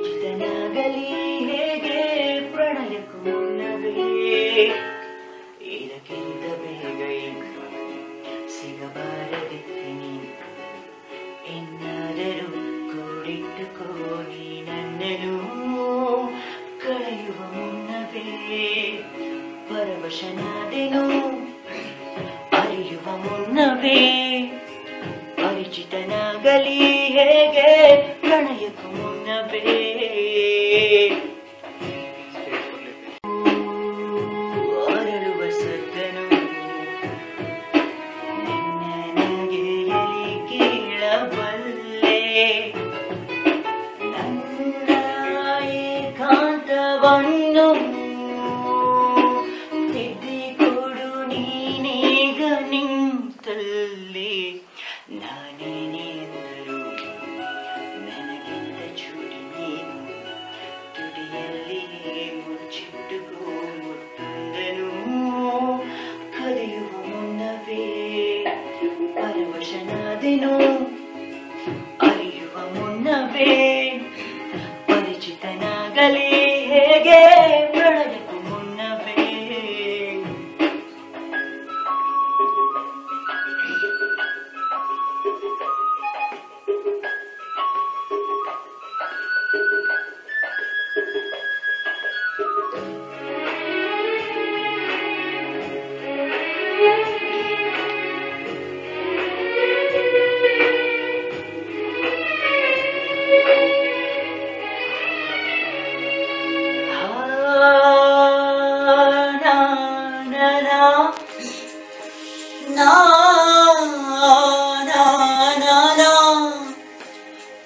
ಪರಿಚಿತನಾಗಲಿ ಹೇಗೆ ಪ್ರಣಯಕ್ಕೂ ಮುನ್ನವೇ ಇದಕ್ಕಿಂತ ಬೇಗ ಸಿಗಬಾರದಿತ್ತೀನಿ ಎನ್ನಾದರೂ ಕೂಡಿಟ್ಟುಕೋ ನೀ ನನ್ನನ್ನು ಕಳೆಯುವ ಮುನ್ನವೇ ಪರವಶನಾದೆನು ಅರಿಯುವ ಮುನ್ನವೇ ಪರಿಚಿತನಾಗಲಿ ಹೇಗೆ ಪ್ರಣಯಕ್ಕೂ ಮುನ್ನವೇ ಅರಳುವ ಸದ್ದನು ನಿನ್ನ ನಗೆಯಲಿ ಕೇಳಬಲ್ಲೆ ನನ್ನ ಏಕಾಂತವನ್ನು ತಿದ್ದಿಕೊಡು ನೀನೀಗ ನಿಂತಲ್ಲಿ ನಾನೇನೇ ಎಂದರು ನನಗಿಂತ ಚೂಟಿ ನೀನು ತುಡಿಯಲ್ಲಿ ಮುಚ್ಚಿಟ್ಟುಕೋ ಮುತ್ತೊಂದನು ಕದಿಯುವ ಮುನ್ನವೇ ಪರವಶನಾದೆನು ಅರಿಯುವ ಮುನ್ನವೇ ಪರಿಚಿತನಾಗಲಿ ಹೇಗೆ ಪ್ರಣಯಕ್ಕೂ ಮುನ್ನವೇ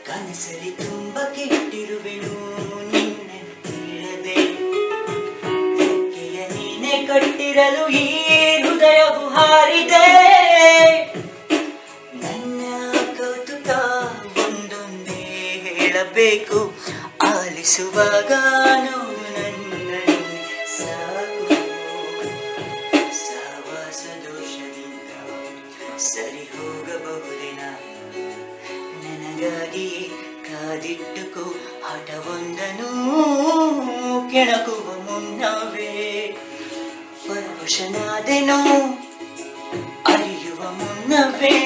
ಕನಸಲಿ ತುಂಬ ಕೆಟ್ಟಿರುವೆನು ನಿನ್ನ ತೀರದೆ ರೆಕ್ಕೆಯ ನೀನೆ ಕಟ್ಟಿರಲು ಈ ಹೃದಯವು ಹಾರಿದೆ ನನ್ನ ಕೌತುಕ ಒಂದೊಂದೇ ಹೇಳಬೇಕು ಆಲಿಸುವಾಗ ನನ್ನನ್ನು ಸಾಕು ಸಹವಾಸ ದೋಷದಿಂದ ಸರಿ ಹೋಗಬಹುದಿನ ನನಗಾಗಿ ಕಾದಿಟ್ಟುಕೋ ಹಠವೊಂದನು ಕೆಣಕುವ ಮುನ್ನವೇ ಪರವಶನಾದೆನು ಅರಿಯುವ ಮುನ್ನವೇ